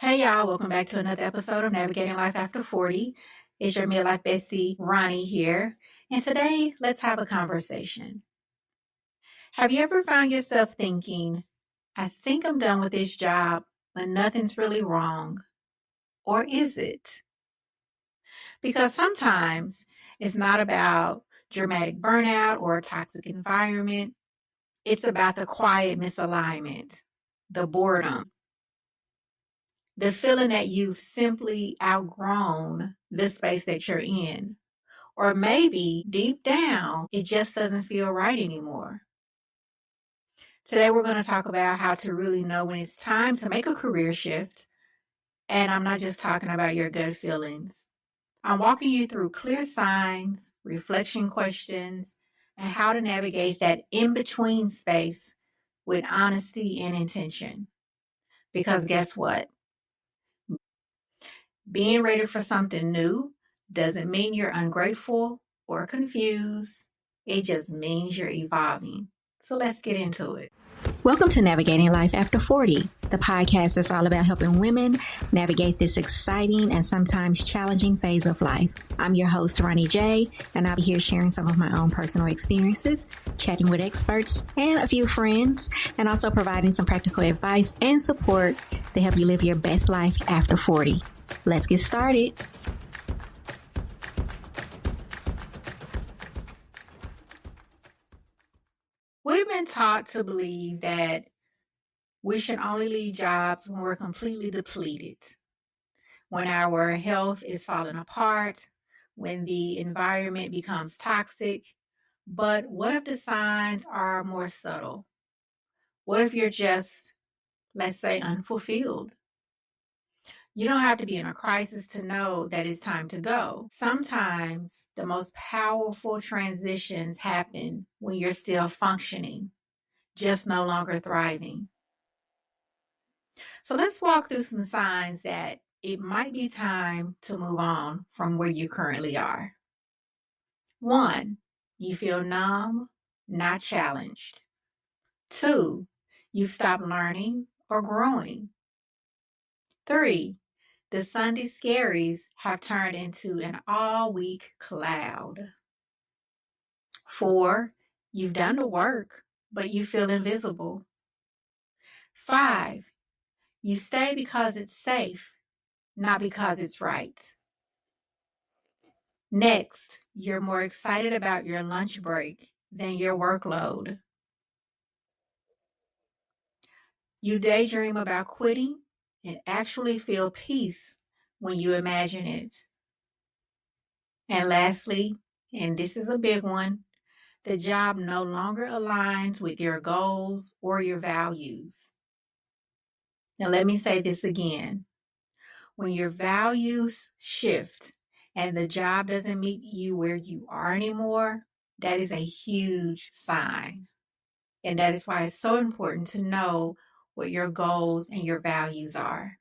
Hey y'all, welcome back to another episode of Navigating Life After 40. It's your midlife bestie, Roni here. And today, let's have a conversation. Have you ever found yourself thinking, I think I'm done with this job, but nothing's really wrong? Or is it? Because sometimes it's not about dramatic burnout or a toxic environment. It's about the quiet misalignment, the boredom, the feeling that you've simply outgrown the space that you're in. Or maybe deep down, it just doesn't feel right anymore. Today, we're going to talk about how to really know when it's time to make a career shift. And I'm not just talking about your gut feelings. I'm walking you through clear signs, reflection questions, and how to navigate that in-between space with honesty and intention. Because guess what? Being ready for something new doesn't mean you're ungrateful or confused. It just means you're evolving. So let's get into it. Welcome to Navigating Life After 40, the podcast that's all about helping women navigate this exciting and sometimes challenging phase of life. I'm your host, Roni J, and I'll be here sharing some of my own personal experiences, chatting with experts and a few friends, and also providing some practical advice and support to help you live your best life after 40. Let's get started. We've been taught to believe that we should only leave jobs when we're completely depleted, when our health is falling apart, when the environment becomes toxic. But what if the signs are more subtle? What if you're just, let's say, unfulfilled? You don't have to be in a crisis to know that it's time to go. Sometimes the most powerful transitions happen when you're still functioning, just no longer thriving. So let's walk through some signs that it might be time to move on from where you currently are. 1, you feel numb, not challenged. 2, you've stopped learning or growing. 3, the Sunday scaries have turned into an all-week cloud. 4, you've done the work, but you feel invisible. 5, you stay because it's safe, not because it's right. Next, you're more excited about your lunch break than your workload. You daydream about quitting and actually feel peace when you imagine it. And lastly, and this is a big one, the job no longer aligns with your goals or your values. Now, let me say this again. When your values shift and the job doesn't meet you where you are anymore, that is a huge sign. And that is why it's so important to know what your goals and your values are.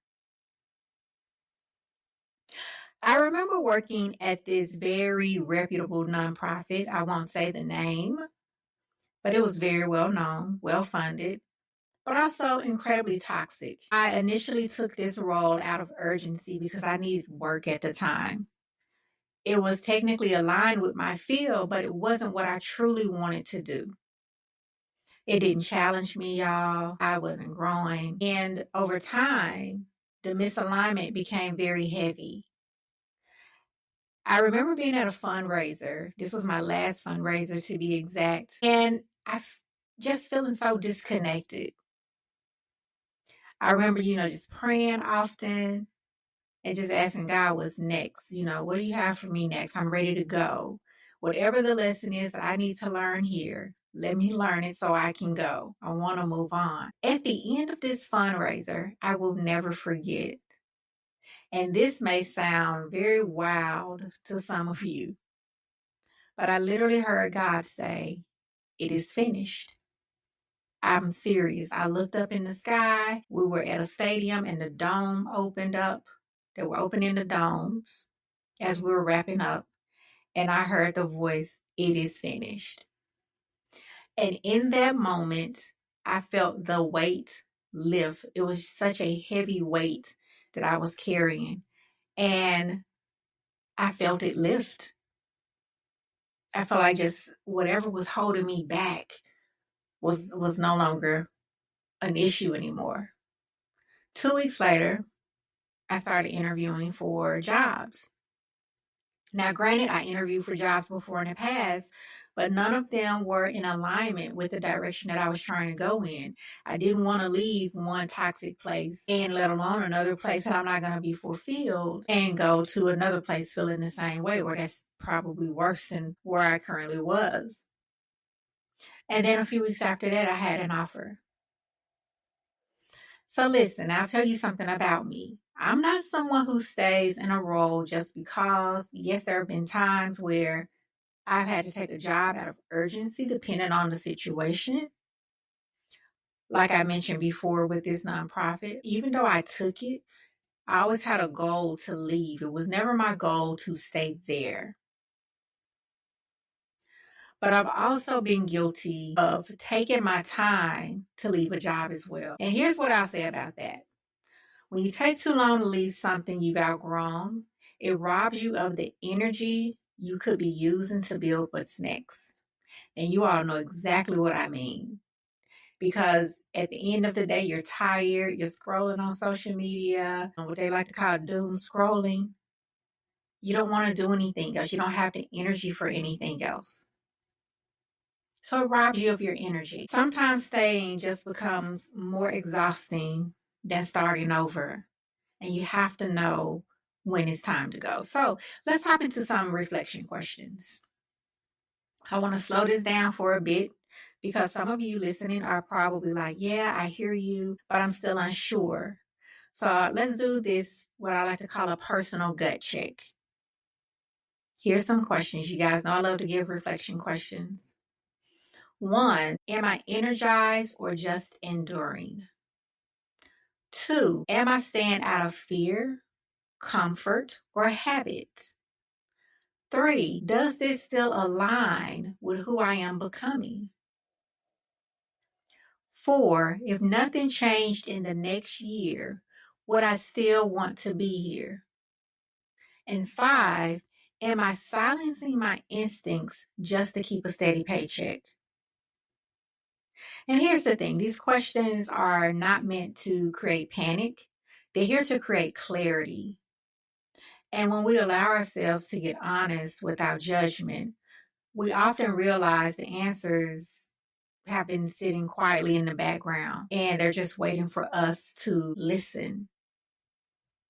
I remember working at this very reputable nonprofit. I won't say the name, but it was very well known, well funded, but also incredibly toxic. I initially took this role out of urgency because I needed work at the time. It was technically aligned with my field, but it wasn't what I truly wanted to do. It didn't challenge me, y'all. I wasn't growing. And over time, the misalignment became very heavy. I remember being at a fundraiser. This was my last fundraiser to be exact. And just feeling so disconnected. I remember, just praying often and just asking God what's next. What do you have for me next? I'm ready to go. Whatever the lesson is that I need to learn here, let me learn it so I can go. I want to move on. At the end of this fundraiser, I will never forget. And this may sound very wild to some of you, but I literally heard God say, "It is finished." I'm serious. I looked up in the sky. We were at a stadium and the dome opened up. They were opening the domes as we were wrapping up. And I heard the voice, "It is finished." And in that moment, I felt the weight lift. It was such a heavy weight that I was carrying. And I felt it lift. I felt like just whatever was holding me back was no longer an issue anymore. 2 weeks later, I started interviewing for jobs. Now, granted, I interviewed for jobs before in the past, but none of them were in alignment with the direction that I was trying to go in. I didn't want to leave one toxic place and let alone another place that I'm not going to be fulfilled and go to another place feeling the same way, where that's probably worse than where I currently was. And then a few weeks after that, I had an offer. So listen, I'll tell you something about me. I'm not someone who stays in a role just because. Yes, there have been times where I've had to take a job out of urgency, depending on the situation. Like I mentioned before with this nonprofit, even though I took it, I always had a goal to leave. It was never my goal to stay there. But I've also been guilty of taking my time to leave a job as well. And here's what I'll say about that. When you take too long to leave something you've outgrown, it robs you of the energy you could be using to build what's next. And you all know exactly what I mean. Because at the end of the day, you're tired, you're scrolling on social media, what they like to call doom scrolling. You don't want to do anything else. You don't have the energy for anything else. So it robs you of your energy. Sometimes staying just becomes more exhausting than starting over. And you have to know when it's time to go. So let's hop into some reflection questions. I want to slow this down for a bit because some of you listening are probably like, yeah, I hear you, but I'm still unsure. So let's do this, what I like to call a personal gut check. Here's some questions. You guys know I love to give reflection questions. 1, am I energized or just enduring? 2, am I staying out of fear, comfort, or habit? 3, does this still align with who I am becoming? 4, if nothing changed in the next year, would I still want to be here? And 5, am I silencing my instincts just to keep a steady paycheck? And here's the thing, these questions are not meant to create panic. They're here to create clarity. And when we allow ourselves to get honest without judgment, we often realize the answers have been sitting quietly in the background and they're just waiting for us to listen.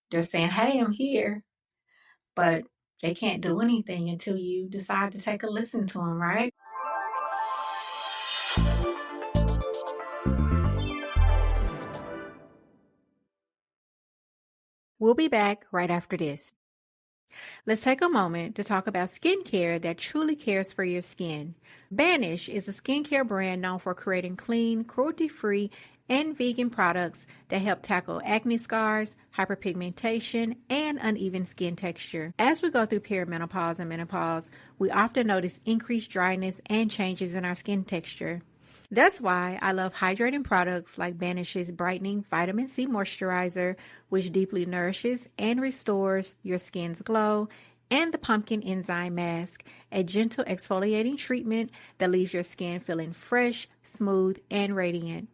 They're saying, hey, I'm here, but they can't do anything until you decide to take a listen to them, right? We'll be back right after this. Let's take a moment to talk about skincare that truly cares for your skin. Banish is a skincare brand known for creating clean, cruelty-free, and vegan products that help tackle acne scars, hyperpigmentation, and uneven skin texture. As we go through perimenopause and menopause, we often notice increased dryness and changes in our skin texture. That's why I love hydrating products like Banish's Brightening Vitamin C Moisturizer, which deeply nourishes and restores your skin's glow, and the Pumpkin Enzyme Mask, a gentle exfoliating treatment that leaves your skin feeling fresh, smooth, and radiant.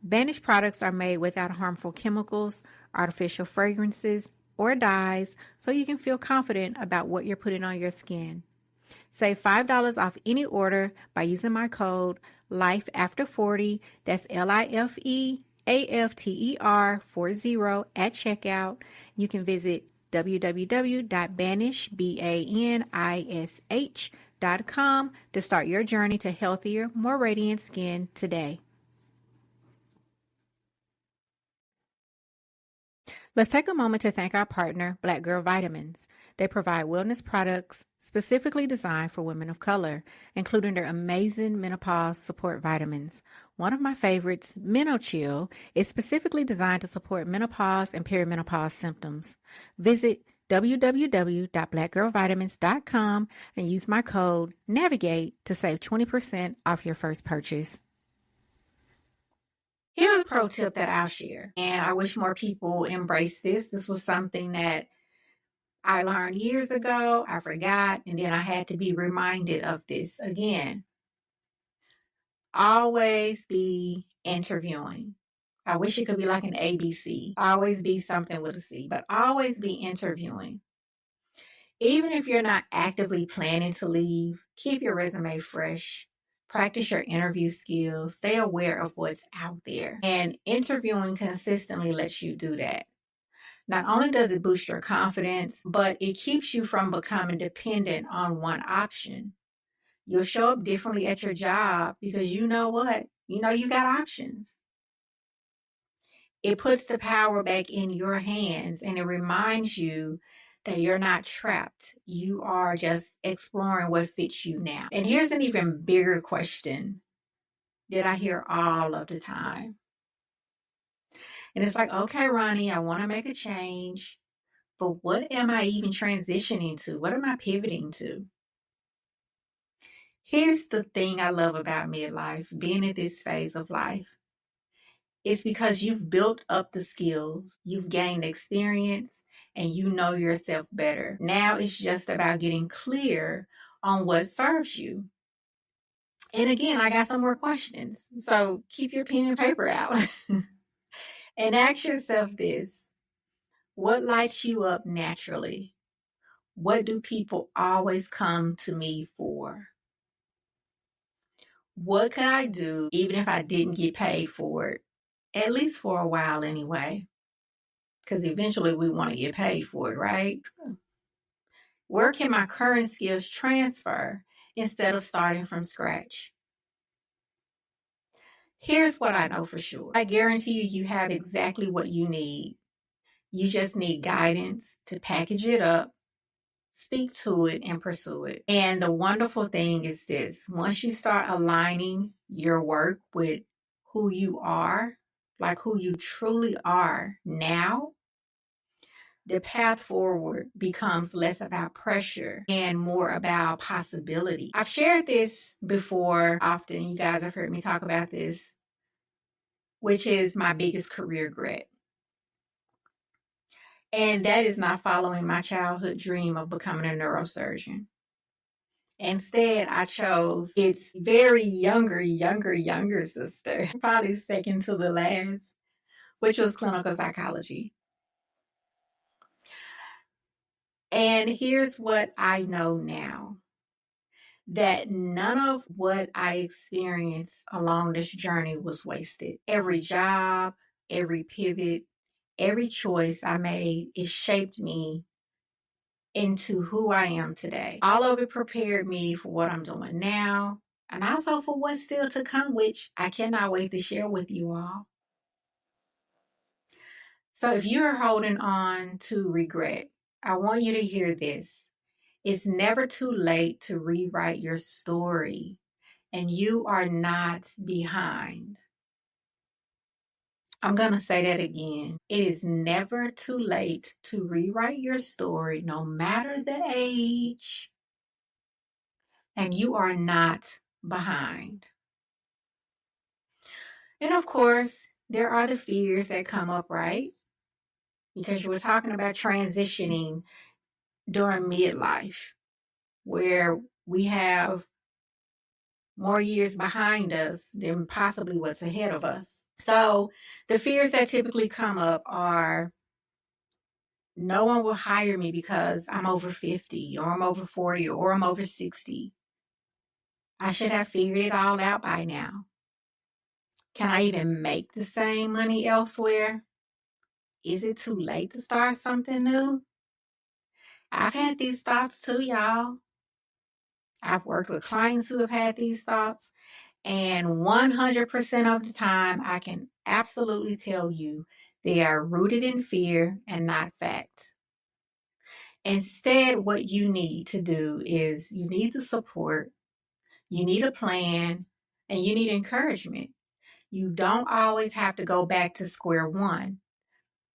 Banish products are made without harmful chemicals, artificial fragrances, or dyes, so you can feel confident about what you're putting on your skin. Save $5 off any order by using my code LIFEAFTER40, that's LIFEAFTER40 at checkout. You can visit www.banish.com to start your journey to healthier, more radiant skin today. Let's take a moment to thank our partner, Black Girl Vitamins. They provide wellness products specifically designed for women of color, including their amazing menopause support vitamins. One of my favorites, MenoChill, is specifically designed to support menopause and perimenopause symptoms. Visit www.blackgirlvitamins.com and use my code NAVIGATE to save 20% off your first purchase. Here's a pro tip that I'll share, and I wish more people embrace this. This was something that I learned years ago, I forgot, and then I had to be reminded of this again. Always be interviewing. I wish it could be like an ABC. Always be something with a C, but always be interviewing. Even if you're not actively planning to leave, keep your resume fresh. Practice your interview skills. Stay aware of what's out there. And interviewing consistently lets you do that. Not only does it boost your confidence, but it keeps you from becoming dependent on one option. You'll show up differently at your job because you know what? You know you got options. It puts the power back in your hands and it reminds you that you're not trapped. You are just exploring what fits you now. And here's an even bigger question that I hear all of the time. And it's like, okay, Roni, I want to make a change, but what am I even transitioning to? What am I pivoting to? Here's the thing I love about midlife, being at this phase of life. It's because you've built up the skills, you've gained experience, and you know yourself better. Now it's just about getting clear on what serves you. And again, I got some more questions. So keep your pen and paper out and ask yourself this: what lights you up naturally? What do people always come to me for? What could I do even if I didn't get paid for it? At least for a while anyway. Because eventually we want to get paid for it, right? Where can my current skills transfer instead of starting from scratch? Here's what I know for sure. I guarantee you have exactly what you need. You just need guidance to package it up, speak to it, and pursue it. And the wonderful thing is this: once you start aligning your work with who you are, like who you truly are now, the path forward becomes less about pressure and more about possibility. I've shared this before often. You guys have heard me talk about this, which is my biggest career regret. And that is not following my childhood dream of becoming a neurosurgeon. Instead, I chose its very younger sister, probably second to the last, which was clinical psychology. And here's what I know now: that none of what I experienced along this journey was wasted. Every job, every pivot, every choice I made, it shaped me into who I am today. All of it prepared me for what I'm doing now and also for what's still to come, which I cannot wait to share with you all. So if you're holding on to regret, I want you to hear this. It's never too late to rewrite your story, and you are not behind. I'm going to say that again. It is never too late to rewrite your story, no matter the age, and you are not behind. And of course, there are the fears that come up, right? Because you were talking about transitioning during midlife, where we have more years behind us than possibly what's ahead of us. So the fears that typically come up are, no one will hire me because I'm over 50 or I'm over 40 or I'm over 60. I should have figured it all out by now. Can I even make the same money elsewhere? Is it too late to start something new? I've had these thoughts too, y'all. I've worked with clients who have had these thoughts, and 100% of the time, I can absolutely tell you they are rooted in fear and not fact. Instead, what you need to do is you need the support, you need a plan, and you need encouragement. You don't always have to go back to square one.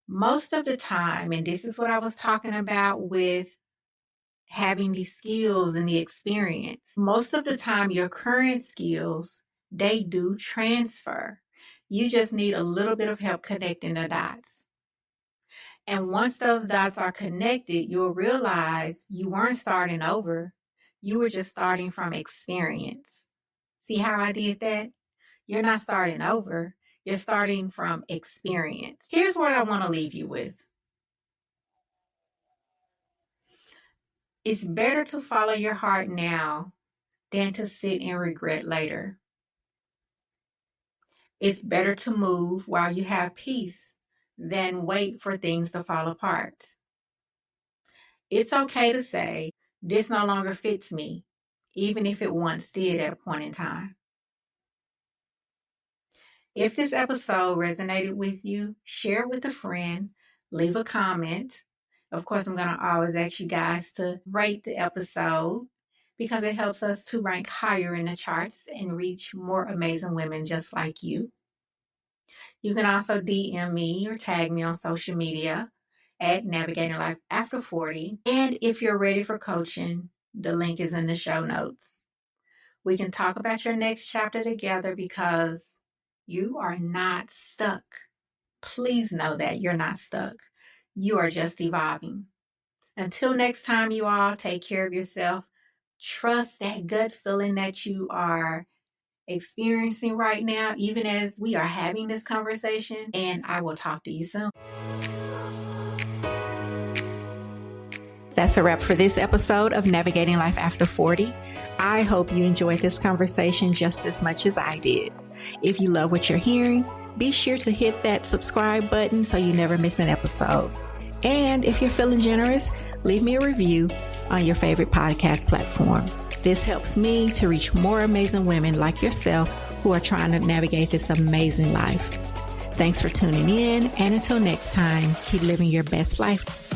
Most of the time, and this is what I was talking about with having the skills and the experience, most of the time your current skills, they do transfer. You just need a little bit of help connecting the dots. And once those dots are connected, you'll realize you weren't starting over. You were just starting from experience. See how I did that? You're not starting over. You're starting from experience. Here's what I want to leave you with. It's better to follow your heart now than to sit in regret later. It's better to move while you have peace than wait for things to fall apart. It's okay to say, this no longer fits me, even if it once did at a point in time. If this episode resonated with you, share it with a friend, leave a comment. Of course, I'm going to always ask you guys to rate the episode because it helps us to rank higher in the charts and reach more amazing women just like you. You can also DM me or tag me on social media at Navigating Life After 40. And if you're ready for coaching, the link is in the show notes. We can talk about your next chapter together because you are not stuck. Please know that you're not stuck. You are just evolving. Until next time, you all, take care of yourself. Trust that gut feeling that you are experiencing right now, even as we are having this conversation. And I will talk to you soon. That's a wrap for this episode of Navigating Life After 40. I hope you enjoyed this conversation just as much as I did. If you love what you're hearing, be sure to hit that subscribe button so you never miss an episode. And if you're feeling generous, leave me a review on your favorite podcast platform. This helps me to reach more amazing women like yourself who are trying to navigate this amazing life. Thanks for tuning in, and until next time, keep living your best life.